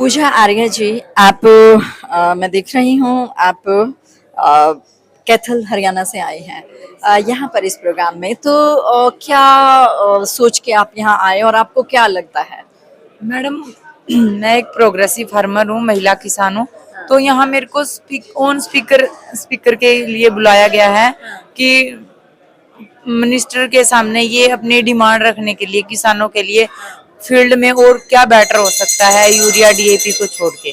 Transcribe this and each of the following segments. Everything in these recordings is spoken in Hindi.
पूजा आर्य जी, आप मैं देख रही हूँ आप कैथल हरियाणा से आए हैं यहाँ पर इस प्रोग्राम में। तो क्या सोच के आप यहाँ आए और आपको क्या लगता है? मैडम, मैं एक प्रोग्रेसिव फार्मर हूँ, महिला किसान हूँ। तो यहाँ मेरे को ऑन स्पीकर के लिए बुलाया गया है कि मिनिस्टर के सामने ये अपनी डिमांड रखने के लिए किसानों के लिए फील्ड में और क्या बेटर हो सकता है यूरिया डीएपी को छोड़ के।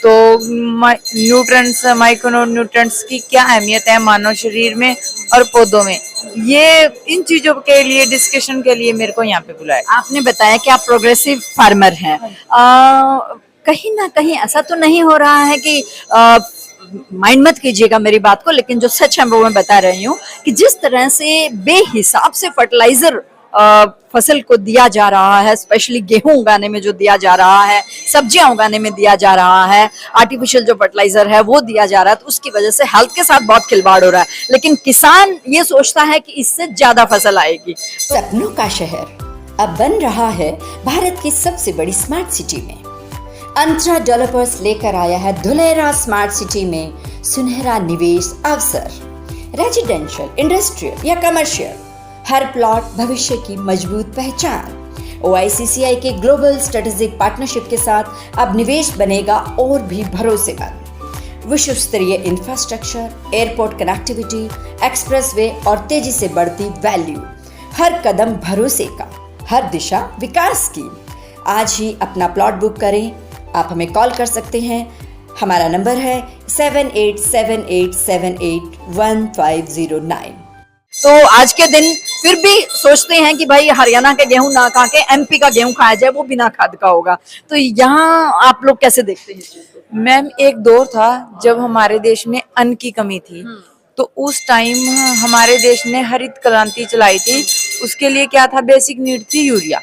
तो न्यूट्रेंट्स, माइक्रो न्यूट्रेंट्स की क्या अहमियत है मानव शरीर में और पौधों में, ये इन चीजों के लिए डिस्कशन के लिए मेरे को यहाँ पे बुलाया। आपने बताया कि आप प्रोग्रेसिव फार्मर हैं। कहीं ना कहीं ऐसा तो नहीं हो रहा है कि माइंड मत कीजिएगा मेरी बात को, लेकिन जो सच है वो मैं बता रही हूँ कि जिस तरह से बेहिसाब से फर्टिलाइजर फसल को दिया जा रहा है, स्पेशली गेहूं उगाने में जो दिया जा रहा है, सब्जियां उगाने में दिया जा रहा है, आर्टिफिशियल जो फर्टिलाइजर है वो दिया जा रहा है, तो उसकी वजह से हेल्थ के साथ बहुत खिलवाड़ हो रहा है। लेकिन किसान ये सोचता है कि इससे ज्यादा फसल आएगी। सपनों का शहर अब बन रहा है भारत की सबसे बड़ी स्मार्ट सिटी में। अंतरा डेवलपर्स लेकर आया है धुलेरा स्मार्ट सिटी में सुनहरा निवेश अवसर। रेजिडेंशियल, इंडस्ट्रियल या कमर्शियल, हर प्लॉट भविष्य की मजबूत पहचान। OICCI के ग्लोबल स्ट्रेटेजिक पार्टनरशिप के साथ अब निवेश बनेगा और भी भरोसेमंद। विश्व स्तरीय इंफ्रास्ट्रक्चर, एयरपोर्ट कनेक्टिविटी, एक्सप्रेसवे और तेजी से बढ़ती वैल्यू। हर कदम भरोसे का, हर दिशा विकास की। आज ही अपना प्लॉट बुक करें। आप हमें कॉल कर सकते हैं। हमारा नंबर है 7878781509। तो आज के दिन फिर भी सोचते हैं कि भाई हरियाणा के गेहूं ना खा के MP का गेहूं खाया जाए, वो बिना खाद का होगा। तो यहाँ आप लोग कैसे देखते हैं? मैम, एक दौर था जब हमारे देश में अन्न की कमी थी, तो उस टाइम हमारे देश ने हरित क्रांति चलाई थी। उसके लिए क्या था, बेसिक नीड थी यूरिया।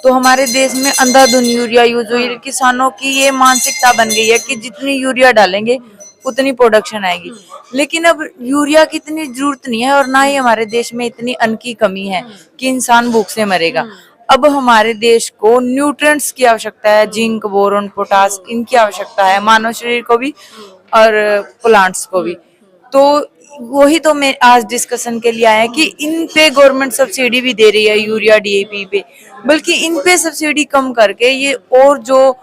तो हमारे देश में अंधाधुंध यूरिया यूज हुई। किसानों की ये मानसिकता बन गई है कि जितनी यूरिया डालेंगे उतनी प्रोडक्शन आएगी। लेकिन अब यूरिया की इतनी जरूरत नहीं है और ना ही हमारे देश में इतनी अन्न की कमी है कि इंसान भूख से मरेगा। अब हमारे देश को न्यूट्रिएंट्स की आवश्यकता है, जिंक, बोरोन, पोटास, इनकी आवश्यकता है, मानव शरीर को भी और प्लांट्स को भी। तो वही तो मैं आज डिस्कशन के लिए आया है कि इन पे गवर्नमेंट सब्सिडी भी दे रही है यूरिया डीएपी पे, बल्कि इन पे सब्सिडी कम करके ये और जो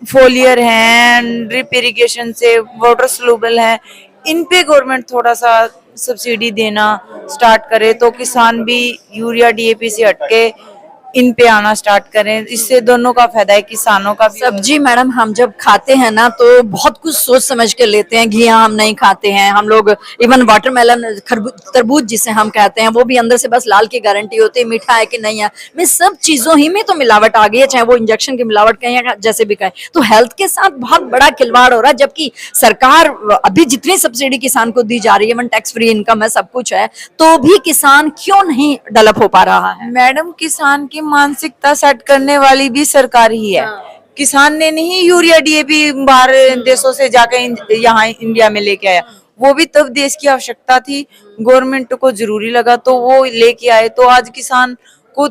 फोलियर हैं, ड्रिप इरिगेशन से वाटर सोल्यूबल है, इन पे गवर्नमेंट थोड़ा सा सब्सिडी देना स्टार्ट करे तो किसान भी यूरिया डीएपी से हटके इन पे आना स्टार्ट करें। इससे दोनों का फायदा है, किसानों का भी। सब्जी मैडम हम जब खाते हैं ना तो बहुत कुछ सोच समझ के लेते हैं। घिया हम नहीं खाते हैं हम लोग। इवन वाटरमेलन, तरबूज जिसे हम कहते हैं, वो भी अंदर से बस लाल की गारंटी होती है, मीठा है कि नहीं है। मैं सब चीजों ही में तो मिलावट आ गई है, चाहे वो इंजेक्शन की मिलावट कहें या जैसे भी कहें। तो हेल्थ के साथ बहुत बड़ा खिलवाड़ हो रहा है, जबकि सरकार अभी जितनी सब्सिडी किसान को दी जा रही है, टैक्स फ्री इनकम है, सब कुछ है, तो भी किसान क्यों नहीं डेवलप हो पा रहा है? मैडम, किसान की मानसिकता सेट करने वाली भी सरकार ही है। किसान ने नहीं यूरिया डीएपी बाहर देशों से जाकर यहाँ इंडिया में लेके आया, वो भी तब देश की आवश्यकता थी, गवर्नमेंट को जरूरी लगा तो वो लेके आए। तो आज किसान को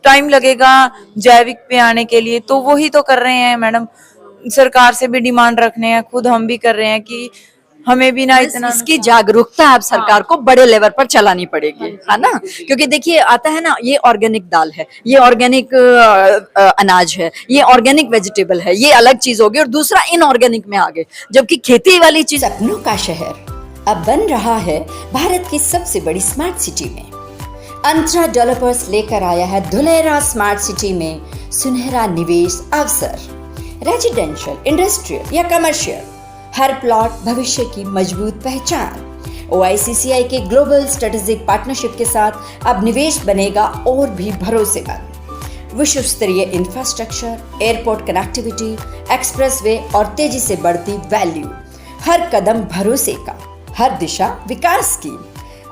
टाइम लगेगा जैविक पे आने के लिए, तो वही तो कर रहे हैं मैडम। सरकार से भी डिमांड रखने हैं, खुद हम भी कर रहे हैं कि हमें भी ना इतना। इसकी जागरूकता अब सरकार को बड़े लेवल पर चलानी पड़ेगी, है ना? क्योंकि देखिए आता है ना, ये ऑर्गेनिक दाल है, ये ऑर्गेनिक अनाज है, ये ऑर्गेनिक वेजिटेबल है, ये अलग चीज होगी, और दूसरा इनऑर्गेनिक में आ गए, जबकि खेती वाली चीज। सपनों का शहर अब बन रहा है भारत की सबसे बड़ी स्मार्ट सिटी में। अंतरा डेवलपर्स लेकर आया है धुलेरा स्मार्ट सिटी में सुनहरा निवेश अवसर। रेजिडेंशियल, इंडस्ट्रियल या कमर्शियल, हर प्लॉट भविष्य की मजबूत पहचान। OICCI के ग्लोबल स्ट्रेटेजिक पार्टनरशिप के साथ अब निवेश बनेगा और भी भरोसेमंद। विश्व स्तरीय इंफ्रास्ट्रक्चर, एयरपोर्ट कनेक्टिविटी, एक्सप्रेसवे और तेजी से बढ़ती वैल्यू। हर कदम भरोसे का, हर दिशा विकास की।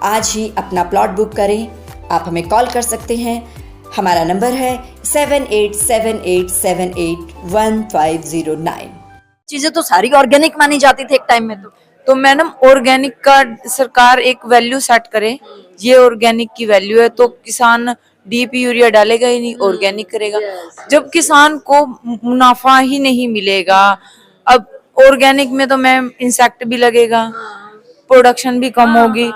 आज ही अपना प्लॉट बुक करें। आप हमें कॉल कर सकते हैं। हमारा नंबर है 7878781509। चीजें तो सारी ऑर्गेनिक मानी जाती थी एक टाइम में। तो मैडम, ऑर्गेनिक का सरकार एक वैल्यू सेट करे, ये ऑर्गेनिक की वैल्यू है, तो किसान डीएपी यूरिया डालेगा ही नहीं, ऑर्गेनिक करेगा। जब किसान को मुनाफा ही नहीं मिलेगा, अब ऑर्गेनिक में तो मैम इंसेक्ट भी लगेगा, प्रोडक्शन भी कम होगी,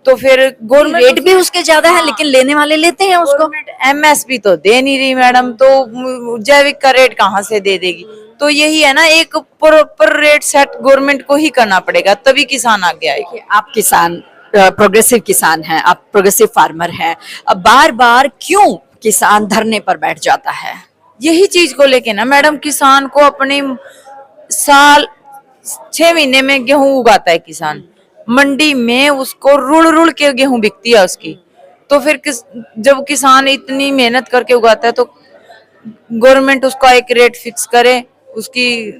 तो फिर गवर्नमेंट रेट भी उसके ज्यादा है लेकिन लेने वाले लेते हैं उसको। गवर्नमेंट एमएसपी तो दे नहीं रही मैडम, तो जैविक का रेट कहाँ से दे देगी? तो यही है ना, एक प्रॉपर रेट सेट गवर्नमेंट को ही करना पड़ेगा, तभी किसान आगे आएगा। आप किसान प्रोग्रेसिव किसान हैं, आप प्रोग्रेसिव फार्मर हैं, अब बार बार क्यों किसान धरने पर बैठ जाता है? यही चीज को लेके ना मैडम, किसान को अपने साल 6 महीने में गेहूं उगाता है किसान, मंडी में उसको रुड़ रुड़ के गेहूं बिकती है उसकी, तो फिर जब किसान इतनी मेहनत करके उगाता है तो गवर्नमेंट उसका एक रेट फिक्स करे, उसकी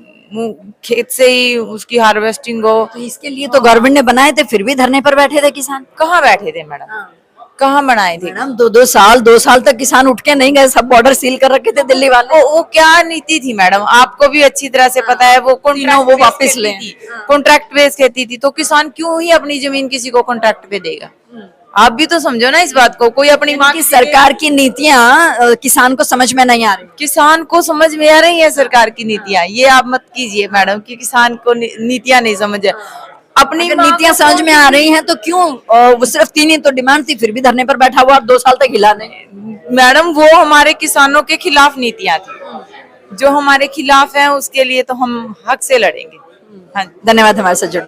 खेत से ही उसकी हार्वेस्टिंग हो। तो इसके लिए तो गवर्नमेंट ने बनाए थे, फिर भी धरने पर बैठे थे किसान। कहाँ बैठे थे मैडम, कहाँ बनाए थे? मैडम 2 साल तक किसान उठ के नहीं गए, सब बॉर्डर सील कर रखे थे दिल्ली वाले। वो क्या नीति थी मैडम, आपको भी अच्छी तरह से पता है, वो तीनों वो वापस लें। कॉन्ट्रैक्ट बेस खेती थी, तो किसान क्यों ही अपनी जमीन किसी को कॉन्ट्रैक्ट पे देगा? आप भी तो समझो ना इस बात को, कोई अपनी मांग की सरकार की नीतियां किसान को समझ में नहीं आ रही। किसान को समझ में आ रही है सरकार की नीतियां, ये आप मत कीजिए मैडम कि किसान को नीतियां नहीं समझ है। अपनी नीतियां समझ में आ रही हैं तो क्यों वो सिर्फ 3 ही तो डिमांड थी, फिर भी धरने पर बैठा हुआ और 2 साल तक हिला नहीं। मैडम वो हमारे किसानों के खिलाफ नीतियां थी, जो हमारे खिलाफ है उसके लिए तो हम हक से लड़ेंगे। हाँ, धन्यवाद हमारे साथ जुड़ने।